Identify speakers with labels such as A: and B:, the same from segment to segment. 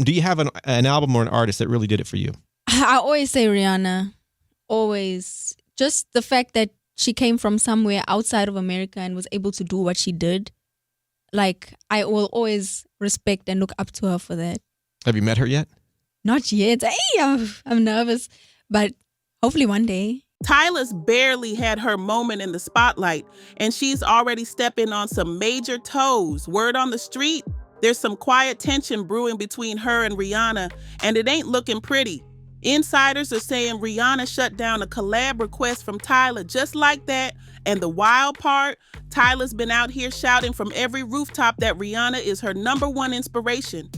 A: Do you have an album or an artist that really did it for you?
B: I always say Rihanna. Always. Just the fact that she came from somewhere outside of America and was able to do what she did. Like, I will always respect and look up to her for that.
A: Have you met her yet?
B: Not yet. Hey, I'm nervous, but hopefully one day.
C: Tyla's barely had her moment in the spotlight, and she's already stepping on some major toes. Word on the street, there's some quiet tension brewing between her and Rihanna, and it ain't looking pretty. Insiders are saying Rihanna shut down a collab request from Tyla just like that, and the wild part, Tyla's been out here shouting from every rooftop that Rihanna is her #1 inspiration.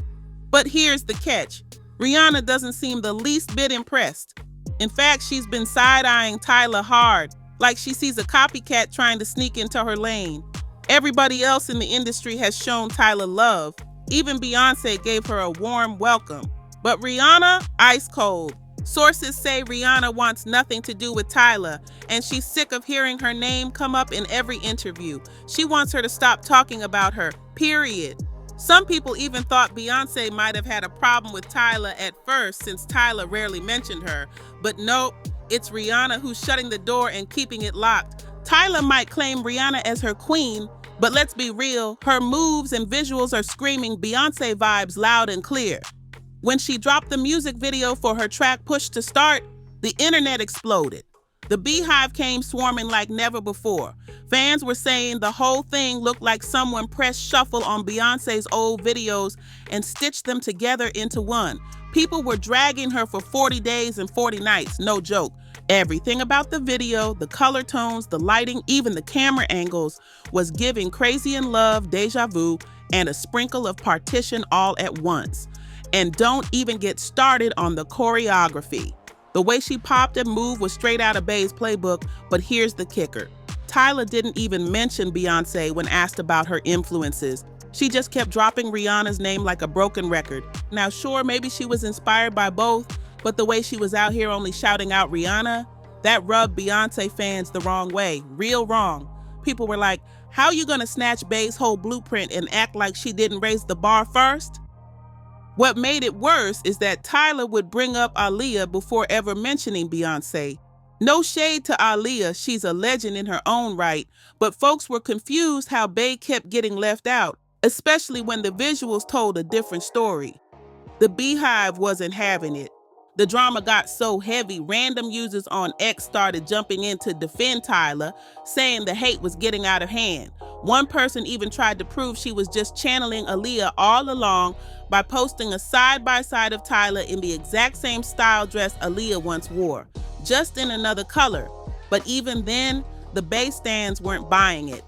C: But here's the catch. Rihanna doesn't seem the least bit impressed. In fact, she's been side-eyeing Tyla hard, like she sees a copycat trying to sneak into her lane. Everybody else in the industry has shown Tyla love. Even Beyonce gave her a warm welcome. But Rihanna, ice cold. Sources say Rihanna wants nothing to do with Tyla, and she's sick of hearing her name come up in every interview. She wants her to stop talking about her, period. Some people even thought Beyonce might have had a problem with Tyla at first, since Tyla rarely mentioned her. But nope, it's Rihanna who's shutting the door and keeping it locked. Tyla might claim Rihanna as her queen, but let's be real, her moves and visuals are screaming Beyonce vibes loud and clear. When she dropped the music video for her track Push to Start, the internet exploded. The Beehive came swarming like never before. Fans were saying the whole thing looked like someone pressed shuffle on Beyonce's old videos and stitched them together into one. People were dragging her for 40 days and 40 nights, no joke. Everything about the video, the color tones, the lighting, even the camera angles was giving Crazy in Love, Deja Vu, and a sprinkle of Partition all at once. And don't even get started on the choreography. The way she popped and moved was straight out of Bey's playbook, but here's the kicker. Tyla didn't even mention Beyonce when asked about her influences. She just kept dropping Rihanna's name like a broken record. Now sure, maybe she was inspired by both, but the way she was out here only shouting out Rihanna, that rubbed Beyonce fans the wrong way, real wrong. People were like, how you gonna snatch Bey's whole blueprint and act like she didn't raise the bar first? What made it worse is that Tyla would bring up Aaliyah before ever mentioning Beyonce. No shade to Aaliyah, she's a legend in her own right, but folks were confused how Bey kept getting left out, especially when the visuals told a different story. The Beehive wasn't having it. The drama got so heavy, random users on X started jumping in to defend Tyla, saying the hate was getting out of hand. One person even tried to prove she was just channeling Aaliyah all along by posting a side-by-side of Tyla in the exact same style dress Aaliyah once wore, just in another color. But even then, the Bey stans weren't buying it.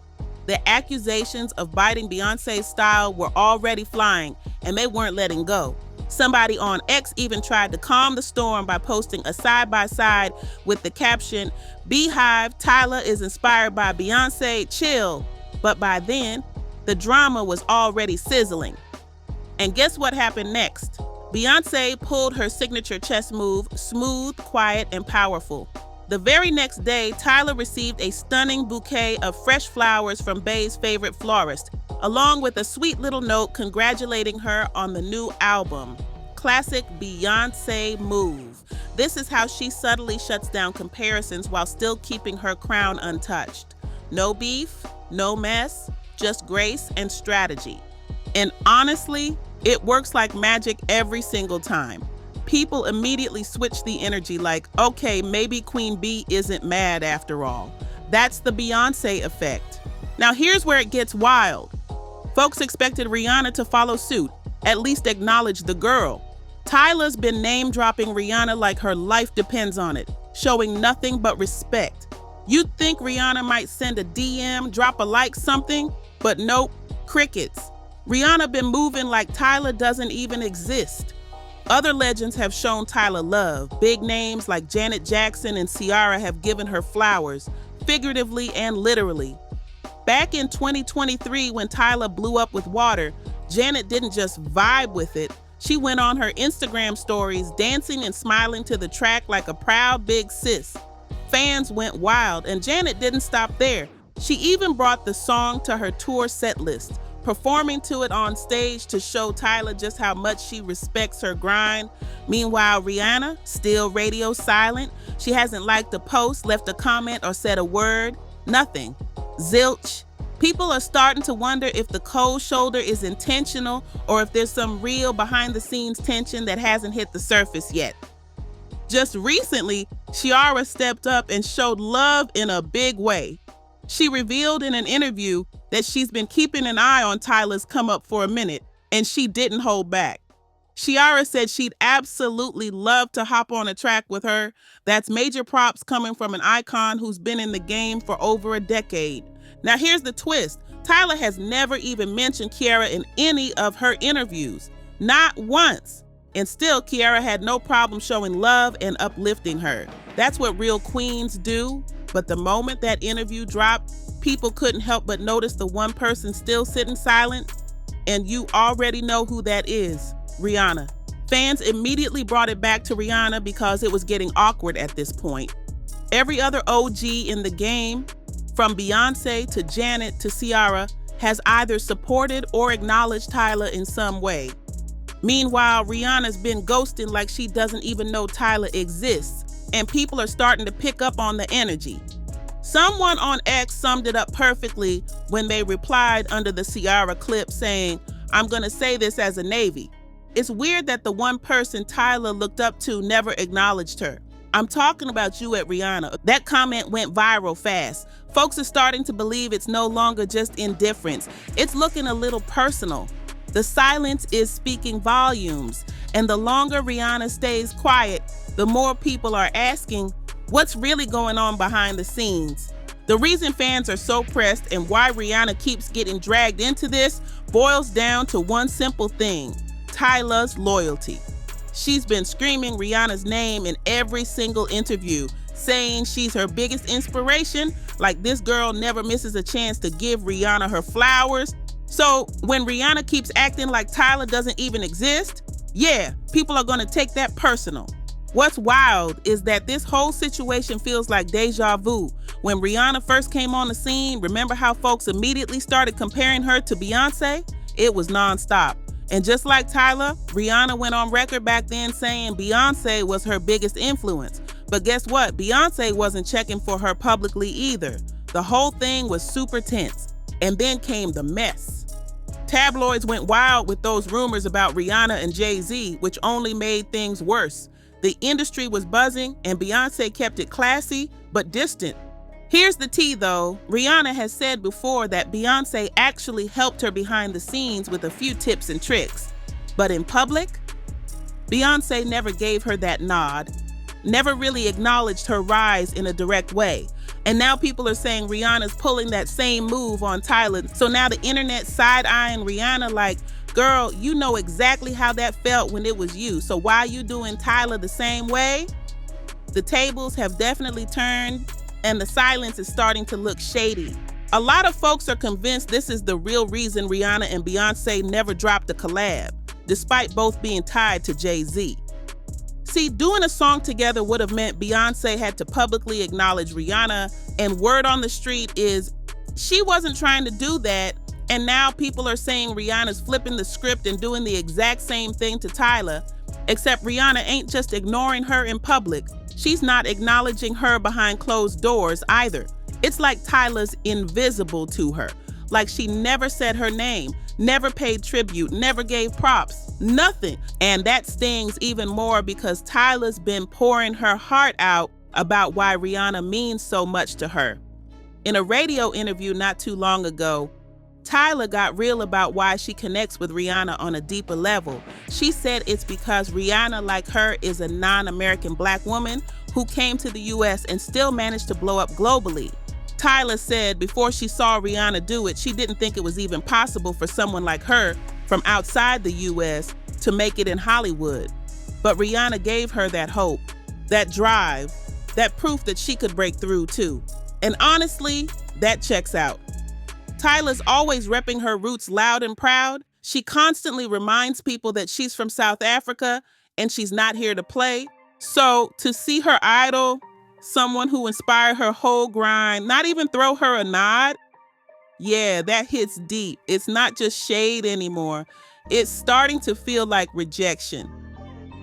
C: The accusations of biting Beyonce's style were already flying, and they weren't letting go. Somebody on X even tried to calm the storm by posting a side-by-side with the caption, "Beehive, Tyla is inspired by Beyonce, chill." But by then, the drama was already sizzling. And guess what happened next? Beyonce pulled her signature chess move, smooth, quiet, and powerful. The very next day, Tyla received a stunning bouquet of fresh flowers from Bey's favorite florist, along with a sweet little note congratulating her on the new album. Classic Beyonce move. This is how she subtly shuts down comparisons while still keeping her crown untouched. No beef, no mess, just grace and strategy. And honestly, it works like magic every single time. People immediately switch the energy like, okay, maybe Queen Bee isn't mad after all. That's the Beyonce effect. Now here's where it gets wild. Folks expected Rihanna to follow suit, at least acknowledge the girl. Tyla's been name-dropping Rihanna like her life depends on it, showing nothing but respect. You'd think Rihanna might send a DM, drop a like something, but nope, crickets. Rihanna been moving like Tyla doesn't even exist. Other legends have shown Tyla love. Big names like Janet Jackson and Ciara have given her flowers, figuratively and literally. Back in 2023, when Tyla blew up with Water, Janet didn't just vibe with it. She went on her Instagram stories, dancing and smiling to the track like a proud big sis. Fans went wild, and Janet didn't stop there. She even brought the song to her tour set list, performing to it on stage to show Tyla just how much she respects her grind. Meanwhile, Rihanna, still radio silent. She hasn't liked a post, left a comment, or said a word. Nothing. Zilch. People are starting to wonder if the cold shoulder is intentional or if there's some real behind-the-scenes tension that hasn't hit the surface yet. Just recently, Ciara stepped up and showed love in a big way. She revealed in an interview that she's been keeping an eye on Tyla's come up for a minute, and she didn't hold back. Ciara said she'd absolutely love to hop on a track with her. That's major props coming from an icon who's been in the game for over a decade. Now here's the twist. Tyla has never even mentioned Ciara in any of her interviews. Not once. And still, Ciara had no problem showing love and uplifting her. That's what real queens do. But the moment that interview dropped, people couldn't help but notice the one person still sitting silent. And you already know who that is, Rihanna. Fans immediately brought it back to Rihanna because it was getting awkward at this point. Every other OG in the game, from Beyonce to Janet to Ciara, has either supported or acknowledged Tyla in some way. Meanwhile, Rihanna's been ghosting like she doesn't even know Tyla exists, and people are starting to pick up on the energy. Someone on X summed it up perfectly when they replied under the Ciara clip saying, "I'm gonna say this as a Navy. It's weird that the one person Tyla looked up to never acknowledged her. I'm talking about you at Rihanna." That comment went viral fast. Folks are starting to believe it's no longer just indifference. It's looking a little personal. The silence is speaking volumes, and the longer Rihanna stays quiet, the more people are asking, what's really going on behind the scenes? The reason fans are so pressed and why Rihanna keeps getting dragged into this boils down to one simple thing: Tyla's loyalty. She's been screaming Rihanna's name in every single interview, saying she's her biggest inspiration, like this girl never misses a chance to give Rihanna her flowers. So when Rihanna keeps acting like Tyla doesn't even exist, yeah, people are gonna take that personal. What's wild is that this whole situation feels like deja vu. When Rihanna first came on the scene, remember how folks immediately started comparing her to Beyonce? It was nonstop. And just like Tyla, Rihanna went on record back then saying Beyonce was her biggest influence. But guess what? Beyonce wasn't checking for her publicly either. The whole thing was super tense. And then came the mess. Tabloids went wild with those rumors about Rihanna and Jay-Z, which only made things worse. The industry was buzzing, and Beyonce kept it classy but distant. Here's the tea though. Rihanna has said before that Beyonce actually helped her behind the scenes with a few tips and tricks. But in public, Beyonce never gave her that nod, never really acknowledged her rise in a direct way. And now people are saying Rihanna's pulling that same move on Tyla. So now the internet side-eyeing Rihanna like, girl, you know exactly how that felt when it was you. So why are you doing Tyla the same way? The tables have definitely turned, and the silence is starting to look shady. A lot of folks are convinced this is the real reason Rihanna and Beyonce never dropped a collab, despite both being tied to Jay-Z. See, doing a song together would have meant Beyonce had to publicly acknowledge Rihanna, and word on the street is she wasn't trying to do that, and now people are saying Rihanna's flipping the script and doing the exact same thing to Tyla, except Rihanna ain't just ignoring her in public, she's not acknowledging her behind closed doors either. It's like Tyla's invisible to her, like she never said her name, never paid tribute, never gave props, nothing. And that stings even more because Tyla's been pouring her heart out about why Rihanna means so much to her. In a radio interview not too long ago, Tyla got real about why she connects with Rihanna on a deeper level. She said it's because Rihanna, like her, is a non-American Black woman who came to the US and still managed to blow up globally. Tyla said before she saw Rihanna do it, she didn't think it was even possible for someone like her from outside the US to make it in Hollywood. But Rihanna gave her that hope, that drive, that proof that she could break through too. And honestly, that checks out. Tyla's always repping her roots loud and proud. She constantly reminds people that she's from South Africa and she's not here to play. So to see her idol, someone who inspired her whole grind, not even throw her a nod, Yeah, that hits deep. It's not just shade anymore. It's starting to feel like rejection.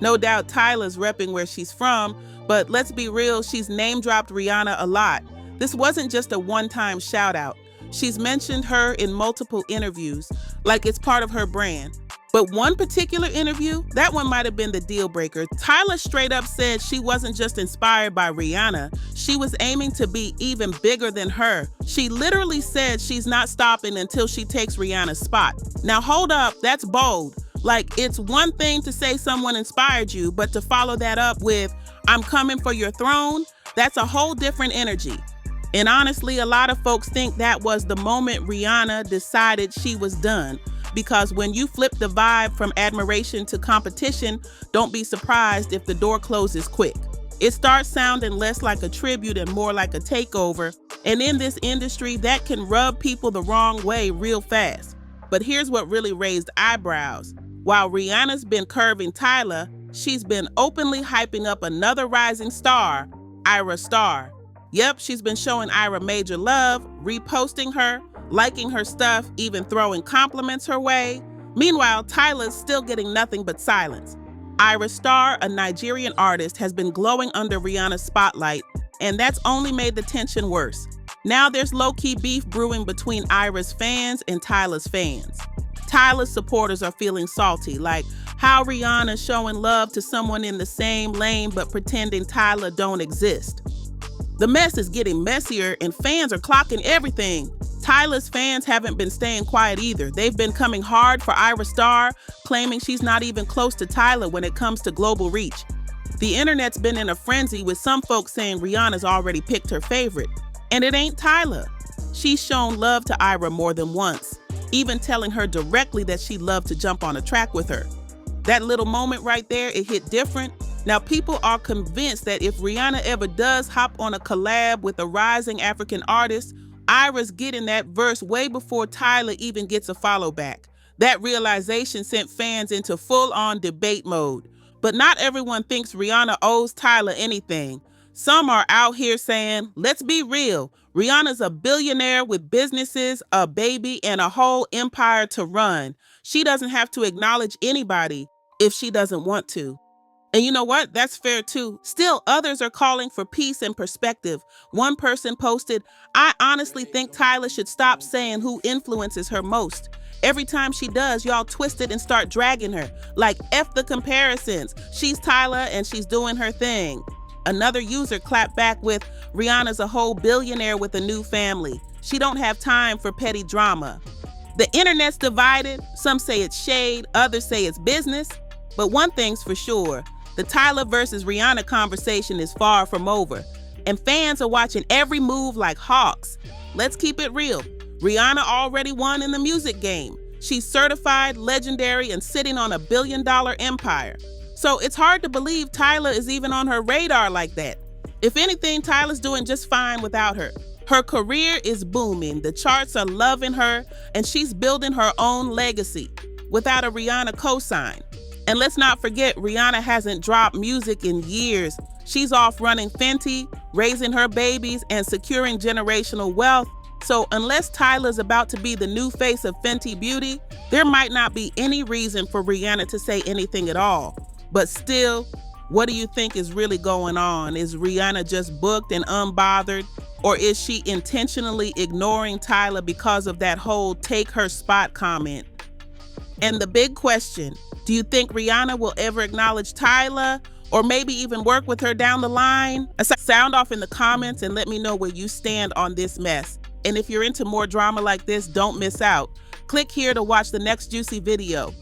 C: No doubt Tyla's repping where she's from, but let's be real, she's name-dropped Rihanna a lot. This wasn't just a one-time shout-out. She's mentioned her in multiple interviews, like it's part of her brand. But one particular interview, that one might have been the deal breaker. Tyla straight up said she wasn't just inspired by Rihanna, she was aiming to be even bigger than her. She literally said she's not stopping until she takes Rihanna's spot. Now hold up, that's bold. Like, it's one thing to say someone inspired you, but to follow that up with, "I'm coming for your throne," that's a whole different energy. And honestly, a lot of folks think that was the moment Rihanna decided she was done. Because when you flip the vibe from admiration to competition, don't be surprised if the door closes quick. It starts sounding less like a tribute and more like a takeover. And in this industry, that can rub people the wrong way real fast. But here's what really raised eyebrows. While Rihanna's been curving Tyla, she's been openly hyping up another rising star, Ira Star. Yep, she's been showing Ira major love, reposting her, liking her stuff, even throwing compliments her way. Meanwhile, Tyla's still getting nothing but silence. Ira Star, a Nigerian artist, has been glowing under Rihanna's spotlight, and that's only made the tension worse. Now there's low-key beef brewing between Ira's fans and Tyla's fans. Tyla's supporters are feeling salty, like how Rihanna's showing love to someone in the same lane but pretending Tyla don't exist. The mess is getting messier and fans are clocking everything. Tyla's fans haven't been staying quiet either. They've been coming hard for Ira Star, claiming she's not even close to Tyla when it comes to global reach. The internet's been in a frenzy with some folks saying Rihanna's already picked her favorite. And it ain't Tyla. She's shown love to Ira more than once, even telling her directly that she'd love to jump on a track with her. That little moment right there, it hit different. Now people are convinced that if Rihanna ever does hop on a collab with a rising African artist, Ira's getting that verse way before Tyla even gets a follow back. That realization sent fans into full-on debate mode. But not everyone thinks Rihanna owes Tyla anything. Some are out here saying, let's be real, Rihanna's a billionaire with businesses, a baby, and a whole empire to run. She doesn't have to acknowledge anybody if she doesn't want to. And you know what? That's fair too. Still, others are calling for peace and perspective. One person posted, "I honestly think Tyla should stop saying who influences her most. Every time she does, y'all twist it and start dragging her. Like, F the comparisons. She's Tyla and she's doing her thing." Another user clapped back with, "Rihanna's a whole billionaire with a new family. She don't have time for petty drama." The internet's divided. Some say it's shade, others say it's business. But one thing's for sure, the Tyla versus Rihanna conversation is far from over, and fans are watching every move like hawks. Let's keep it real. Rihanna already won in the music game. She's certified, legendary, and sitting on $1 billion empire. So it's hard to believe Tyla is even on her radar like that. If anything, Tyla's doing just fine without her. Her career is booming, the charts are loving her, and she's building her own legacy without a Rihanna cosign. And let's not forget, Rihanna hasn't dropped music in years. She's off running Fenty, raising her babies, and securing generational wealth. So unless Tyla's about to be the new face of Fenty Beauty, there might not be any reason for Rihanna to say anything at all. But still, what do you think is really going on? Is Rihanna just booked and unbothered? Or is she intentionally ignoring Tyla because of that whole take her spot comment? And the big question, do you think Rihanna will ever acknowledge Tyla or maybe even work with her down the line? Sound off in the comments and let me know where you stand on this mess. And if you're into more drama like this, don't miss out. Click here to watch the next juicy video.